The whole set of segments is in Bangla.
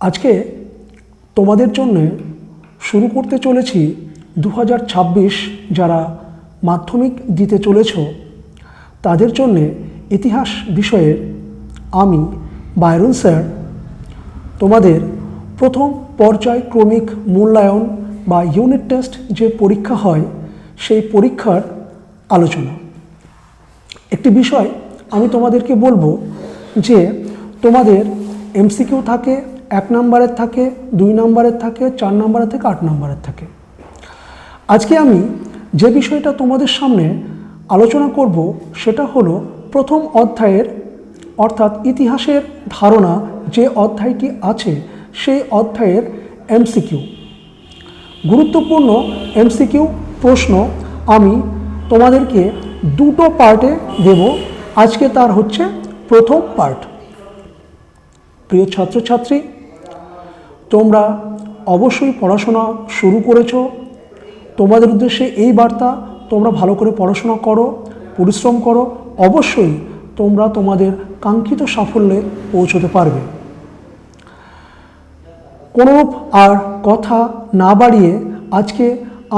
আজকে তোমাদের জন্য শুরু করতে চলেছি 2026 যারা মাধ্যমিক দিতে চলেছ তাদের জন্য ইতিহাস বিষয়ের আমি বায়রন স্যার তোমাদের প্রথম পর্যায়ক্রমিক মূল্যায়ন বা ইউনিট টেস্ট যে পরীক্ষা হয় সেই পরীক্ষার আলোচনা। একটি বিষয় আমি তোমাদেরকে বলবো যে তোমাদের এমসিকিউ থাকে 1 নম্বরের থাকে, 2 নম্বরের থাকে, 4 নম্বরের থেকে 8 নম্বরের থাকে। আজকে আমি যে বিষয়টা তোমাদের সামনে আলোচনা করব সেটা হলো প্রথম অধ্যায়ের অর্থাৎ ইতিহাসের ধারণা যে অধ্যায়টি আছে সেই অধ্যায়ের এমসিকিউ। গুরুত্বপূর্ণ এমসিকিউ প্রশ্ন আমি তোমাদেরকে দুটো পার্টে দেব। আজকে তার হচ্ছে প্রথম পার্ট। প্রিয় ছাত্রছাত্রী, তোমরা অবশ্যই পড়াশোনা শুরু করেছো। তোমাদের উদ্দেশ্যে এই বার্তা, তোমরা ভালো করে পড়াশোনা করো, পরিশ্রম করো, অবশ্যই তোমরা তোমাদের কাঙ্ক্ষিত সাফল্যে পৌঁছতে পারবে। কোনো আর কথা না বাড়িয়ে আজকে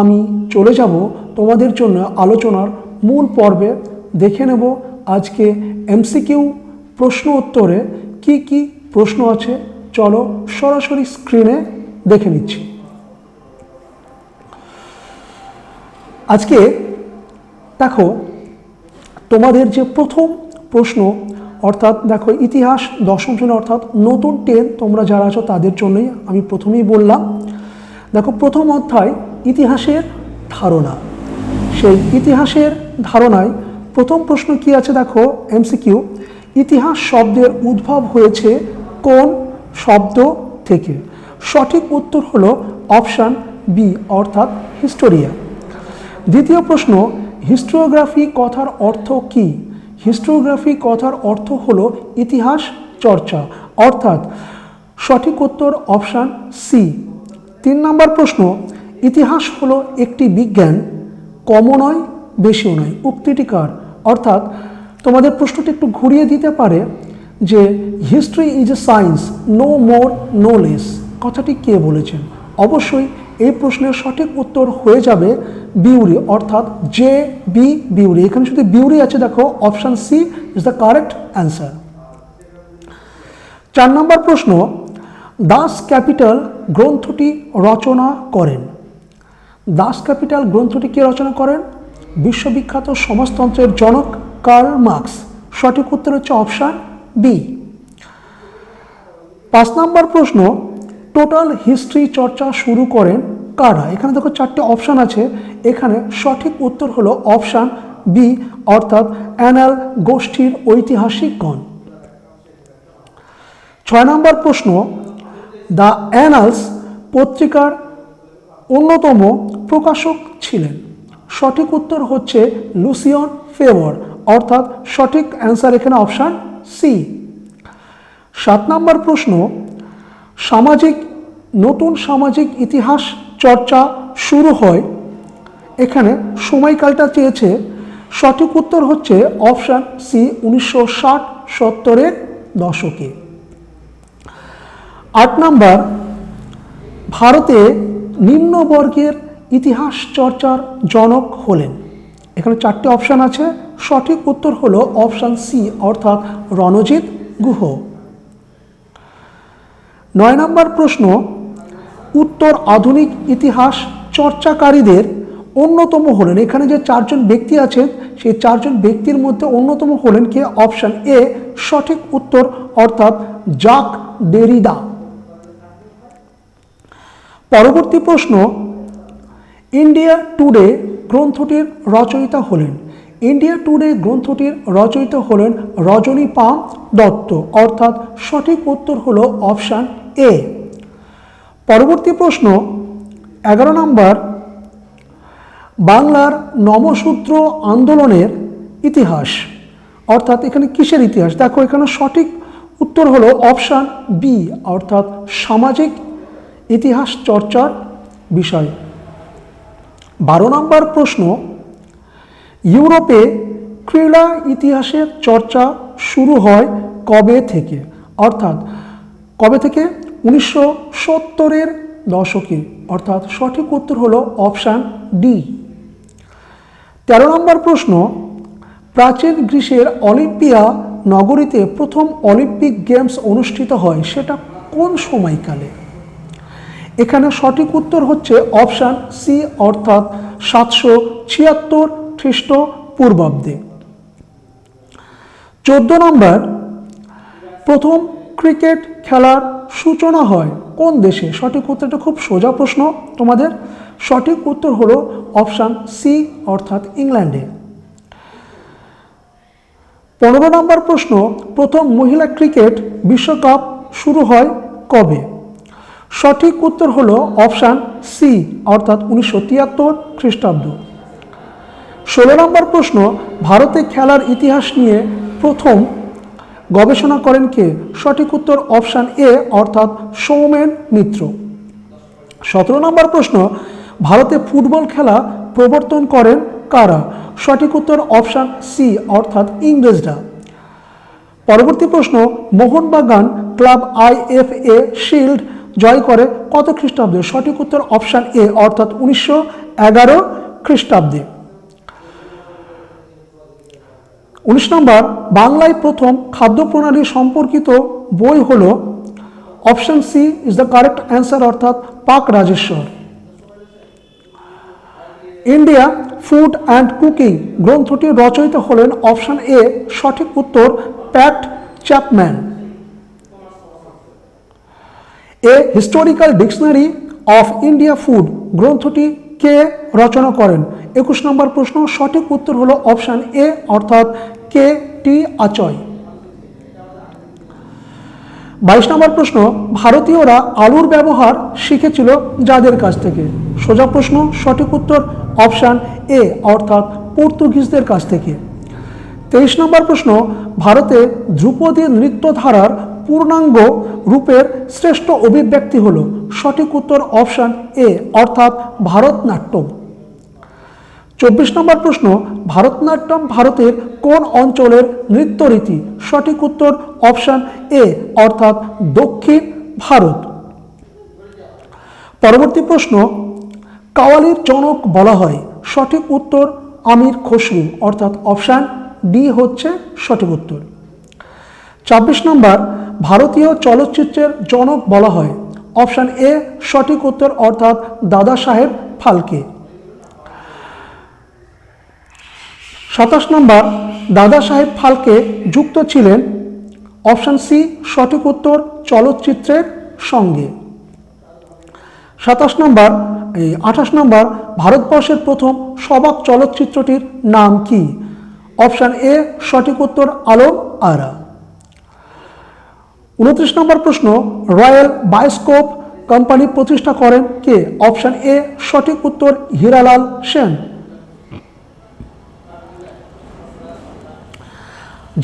আমি চলে যাব তোমাদের জন্য আলোচনার মূল পর্বে। দেখে নেব আজকে এমসিকিউ প্রশ্ন উত্তরে কি কি প্রশ্ন আছে। চলো সরাসরি স্ক্রিনে দেখে নিচ্ছি। আজকে দেখো তোমাদের যে প্রথম প্রশ্ন অর্থাৎ দেখো ইতিহাস দশম শ্রেণী অর্থাৎ নতুন 10 তোমরা যারা আছো তাদের জন্যই আমি প্রথমেই বললাম। দেখো প্রথম অধ্যায় ইতিহাসের ধারণা। সেই ইতিহাসের ধারণায় প্রথম প্রশ্ন কি আছে দেখো এমসিকিউ, ইতিহাস শব্দের উদ্ভব হয়েছে কোন শব্দ থেকে? সঠিক উত্তর হলো অপশান বি অর্থাৎ হিস্টোরিয়া। দ্বিতীয় প্রশ্ন, হিস্টোগ্রাফি কথার অর্থ কি? হিস্টোগ্রাফি কথার অর্থ হলো ইতিহাস চর্চা অর্থাৎ সঠিক উত্তর অপশান সি। 3 নম্বর প্রশ্ন, ইতিহাস হলো একটি বিজ্ঞান, কমও নয় বেশিও নয়, উক্তিটি কার? অর্থাৎ তোমাদের প্রশ্নটি একটু ঘুরিয়ে দিতে পারে যে history is a science, no more no less, কথাটি কে বলেছেন? অবশ্যই এই প্রশ্নের সঠিক উত্তর হয়ে যাবে বিউরি অর্থাৎ জে বি বিউরি। এখানে শুধু বিউরি আছে, দেখো option C is the correct answer. 4 নম্বর প্রশ্ন, দাস ক্যাপিটাল গ্রন্থটি রচনা করেন? দাস ক্যাপিটাল গ্রন্থটি কে রচনা করেন? বিশ্ববিখ্যাত সমাজতন্ত্রের জনক কার্ল মার্কস। সঠিক উত্তর হচ্ছে অপশান বি। 5 নম্বর প্রশ্ন, টোটাল হিস্ট্রি চর্চা শুরু করেন কারা? এখানে দেখো 4টে অপশান আছে, এখানে সঠিক উত্তর হলো অপশান বি অর্থাৎ অ্যানাল গোষ্ঠীর ঐতিহাসিকগণ। 6 নম্বর প্রশ্ন, দ্য অ্যানালস পত্রিকার অন্যতম প্রকাশক ছিলেন? সঠিক উত্তর হচ্ছে লুসিয়ন ফেভর অর্থাৎ সঠিক অ্যান্সার এখানে অপশান সি। 7 নম্বর প্রশ্ন, নতুন সামাজিক ইতিহাস চর্চা শুরু হয়, এখানে সময়কালটা চেয়েছে, সঠিক উত্তর হচ্ছে অপশান সি 1960-70-এর দশকে। 8 নম্বর, ভারতে নিম্নবর্গের ইতিহাস চর্চার জনক হলেন? এখানে 4টে অপশান আছে, সঠিক উত্তর হলো অপশান সি অর্থাৎ রণজিৎ গুহ। 9 নম্বর প্রশ্ন, উত্তর আধুনিক ইতিহাস চর্চাকারীদের অন্যতম হলেন? এখানে যে 4 জন ব্যক্তি আছেন সেই 4 জন ব্যক্তির মধ্যে অন্যতম হলেন কে? অপশান এ সঠিক উত্তর অর্থাৎ জাক ডেরিডা। পরবর্তী প্রশ্ন, ইন্ডিয়া টুডে গ্রন্থটির রচয়িতা হলেন? ইন্ডিয়া টুডে গ্রন্থটির রচয়িতা হলেন রজনী পাম দত্ত অর্থাৎ সঠিক উত্তর হলো অপশান এ। পরবর্তী প্রশ্ন 11 নম্বর, বাংলার নমসূত্র আন্দোলনের ইতিহাস অর্থাৎ এখানে কিসের ইতিহাস? দেখো এখানে সঠিক উত্তর হলো অপশান বি অর্থাৎ সামাজিক ইতিহাস চর্চার বিষয়। 12 নম্বর প্রশ্ন, ইউরোপে ক্রীড়া ইতিহাসের চর্চা শুরু হয় কবে থেকে? অর্থাৎ কবে থেকে? 1970-এর দশকে, অর্থাৎ সঠিক উত্তর হলো অপশান ডি। 13 নম্বর প্রশ্ন, প্রাচীন গ্রিসের অলিম্পিয়া নগরীতে প্রথম অলিম্পিক গেমস অনুষ্ঠিত হয়, সেটা কোন সময়কালে? এখানে সঠিক উত্তর হচ্ছে অপশান সি, অর্থাৎ 776 খ্রিস্টপূর্বাব্দে। 14 নম্বর, প্রথম ক্রিকেট খেলার সূচনা হয় কোন দেশে? সঠিক উত্তরটা খুব সোজা প্রশ্ন তোমাদের, সঠিক উত্তর হলো অপশান সি, অর্থাৎ ইংল্যান্ডে। 15 নম্বর প্রশ্ন, প্রথম মহিলা ক্রিকেট বিশ্বকাপ শুরু হয় কবে? সঠিক উত্তর হলো অপশান সি, অর্থাৎ 1973 খ্রিস্টাব্দ। 16 নম্বর প্রশ্ন, ভারতে খেলার ইতিহাস নিয়ে প্রথম গবেষণা করেন কে? সঠিক উত্তর অপশান এ, অর্থাৎ সৌমেন মিত্র। 17 নম্বর প্রশ্ন, ভারতে ফুটবল খেলা প্রবর্তন করেন কারা? সঠিক উত্তর অপশান সি, অর্থাৎ ইংরেজরা। পরবর্তী প্রশ্ন, মোহনবাগান ক্লাব IFA শিল্ড জয় করে কত খ্রিস্টাব্দে? সঠিক উত্তর অপশান এ, অর্থাৎ 1911 খ্রিস্টাব্দে। 19 নম্বর, বাংলায় প্রথম খাদ্য প্রণালী সম্পর্কিত বই হল, option C is the correct answer, অর্থাৎ Pak Rajeshwar. India food and cooking গ্রন্থটির রচয়িতা হলেন, অপশান এ, সঠিক উত্তর Pat Chapman. A historical dictionary of India food গ্রন্থটি কে রচনা করেন? 21 নম্বর প্রশ্ন, সঠিক উত্তর হলো অপশান এ, অর্থাৎ KT আচয়। 22 নম্বর প্রশ্ন, ভারতীয়রা আলুর ব্যবহার শিখেছিল যাদের কাছ থেকে? সোজা প্রশ্ন, সঠিক উত্তর অপশান এ, অর্থাৎ পর্তুগিজদের কাছ থেকে। 23 নম্বর প্রশ্ন, ভারতে ধ্রুপদী নৃত্যধারার পূর্ণাঙ্গ রূপের শ্রেষ্ঠ অভিব্যক্তি হল? সঠিক উত্তর অপশান এ, অর্থাৎ ভারতনাট্যম। 24 নম্বর প্রশ্ন, ভারতনাট্যম ভারতের কোন অঞ্চলের নৃত্যরীতি? সঠিক উত্তর অপশান এ, অর্থাৎ দক্ষিণ ভারত। পরবর্তী প্রশ্ন, কাওয়ালির জনক বলা হয়? সঠিক উত্তর আমির খসরু, অর্থাৎ অপশান ডি হচ্ছে সঠিক উত্তর। 26 নম্বর, ভারতীয় চলচ্চিত্রের জনক বলা হয়? অপশান এ সঠিক উত্তর, অর্থাৎ দাদা সাহেব ফালকে। 27 নম্বর, দাদা সাহেব ফালকে যুক্ত ছিলেন? অপশান সি সঠিক উত্তর চলচ্চিত্রের সঙ্গে। 28 নম্বর, ভারতবর্ষের প্রথম সবাক চলচ্চিত্রটির নাম কি? অপশান এ সঠিক উত্তর আলম আরা। 29 নম্বর প্রশ্ন, রয়্যাল বায়োস্কোপ কোম্পানি প্রতিষ্ঠা করেন কে? অপশান এ সঠিক উত্তর হীরালাল সেন।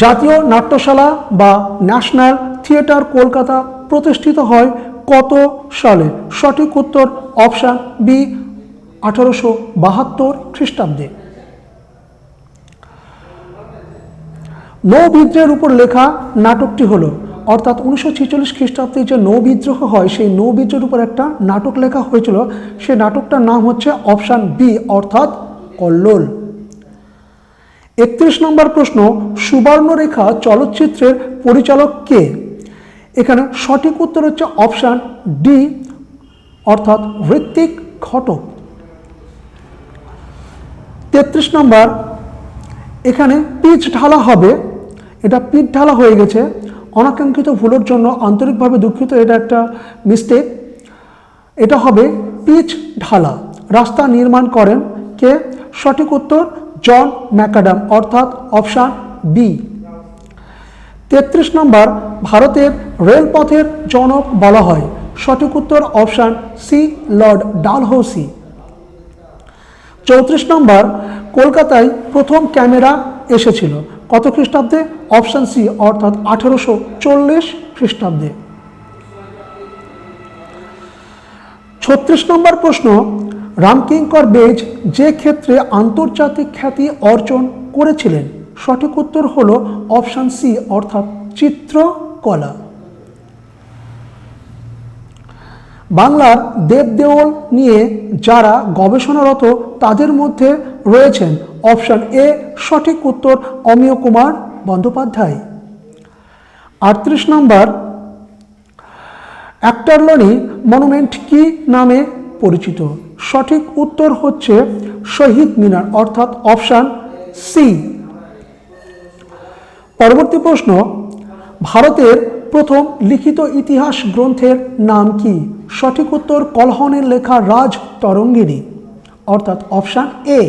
জাতীয় নাট্যশালা বা ন্যাশনাল থিয়েটার কলকাতা প্রতিষ্ঠিত হয় কত সালে? সঠিক উত্তর অপশান বি 1872 খ্রিস্টাব্দে। নৌবিদ্রোহের উপর লেখা নাটকটি হলো, অর্থাৎ 1946 খ্রিস্টাব্দে যে নৌবিদ্রোহ হয় সেই নৌবিদ্রোহের উপর একটা নাটক লেখা হয়েছিল, সেই নাটকটার নাম হচ্ছে অপশান বি, অর্থাৎ কল্লোল। 31 নম্বর প্রশ্ন, সুবর্ণরেখা চলচ্চিত্রের পরিচালক কে? এখানে সঠিক উত্তর হচ্ছে অপশান ডি, অর্থাৎ ঋত্বিক ঘটক। 33 নম্বর, এখানে পিচ ঢালা হবে, এটা পিচ ঢালা হয়ে গেছে, অনাকাঙ্ক্ষিত ভুলের জন্য আন্তরিকভাবে দুঃখিত, এটা একটা মিস্টেক। এটা হবে পিচ ঢালা। রাস্তা নির্মাণ করেন কে? সঠিক উত্তর জন ম্যাকাডাম, অর্থাৎ অপশান বি। 33 নম্বর, ভারতের রেলপথের জনক বলা হয়? সঠিক উত্তর অপশান সি লর্ড ডালহৌসি। 34 নম্বর, কলকাতায় প্রথম ক্যামেরা এসেছিল কত খ্রিস্টাব্দে? অপশান সি, অর্থাৎ 1840 খ্রিস্টাব্দে। 36 নম্বর প্রশ্ন, রামকিঙ্কর বেজ যে ক্ষেত্রে আন্তর্জাতিক খ্যাতি অর্জন করেছিলেন? সঠিক উত্তর হলো অপশান সি, অর্থাৎ চিত্রকলা। বাংলার দেবদেওল নিয়ে যারা গবেষণারত তাদের মধ্যে রয়েছেন অপশন এ সঠিক উত্তর অমিয় কুমার বন্দ্যোপাধ্যায়। 38 নম্বর, অ্যাক্টারলনি মনুমেন্ট কি নামে পরিচিত? সঠিক উত্তর হচ্ছে শহীদ মিনার অর্থাৎ অপশন সি। পরবর্তী প্রশ্ন, ভারতের প্রথম লিখিত ইতিহাস গ্রন্থের নাম কি? সঠিক উত্তর কলহনের লেখা রাজ তরঙ্গিনী অর্থাৎ অপশন এ।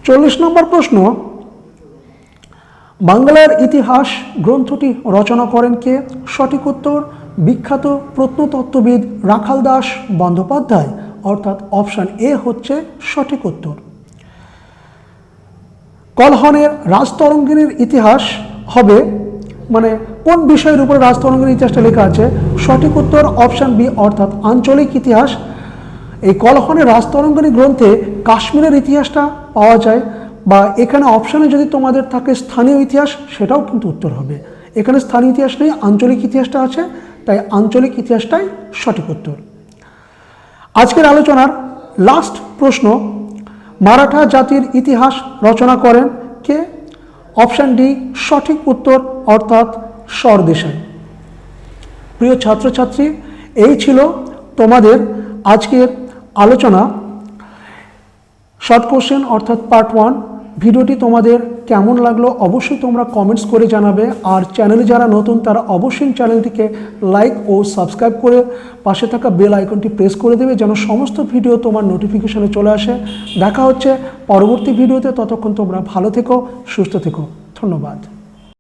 40 নম্বর প্রশ্ন, বাংলার ইতিহাস গ্রন্থটি রচনা করেন কে? সঠিক উত্তর বিখ্যাত প্রত্নতত্ত্ববিদ রাখাল দাস বন্দ্যোপাধ্যায় অর্থাৎ অপশন এ হচ্ছে সঠিক উত্তর। কলহনের রাজতরঙ্গিনীর ইতিহাস হবে মানে কোন বিষয়ের উপর রাজতরঙ্গিনীর ইতিহাসটা লেখা আছে? সঠিক উত্তর অপশন বি অর্থাৎ আঞ্চলিক ইতিহাস। এই কলহনের রাজতরঙ্গিনী গ্রন্থে কাশ্মীরের ইতিহাসটা পাওয়া যায়, বা এখানে অপশানে যদি তোমাদের থাকে স্থানীয় ইতিহাস সেটাও কিন্তু উত্তর হবে। এখানে স্থানীয় ইতিহাস নেই, আঞ্চলিক ইতিহাসটা আছে, তাই আঞ্চলিক ইতিহাসটাই সঠিক উত্তর। আজকের আলোচনার লাস্ট প্রশ্ন, মারাঠা জাতির ইতিহাস রচনা করেন কে? অপশান ডি সঠিক উত্তর অর্থাৎ সরদেশাই। প্রিয় ছাত্রছাত্রী, এই ছিল তোমাদের আজকের আলোচনা শর্ট কোশ্চেন অর্থাৎ পার্ট 1। ভিডিওটি তোমাদের কেমন লাগলো অবশ্যই তোমরা কমেন্টস করে জানাবে, আর চ্যানেলে যারা নতুন তারা অবশ্যই চ্যানেলটিকে লাইক ও সাবস্ক্রাইব করে পাশে থাকা বেল আইকনটি প্রেস করে দেবে যেন সমস্ত ভিডিও তোমার নোটিফিকেশনে চলে আসে। দেখা হচ্ছে পরবর্তী ভিডিওতে, ততক্ষণ তোমরা ভালো থেকো, সুস্থ থেকো, ধন্যবাদ।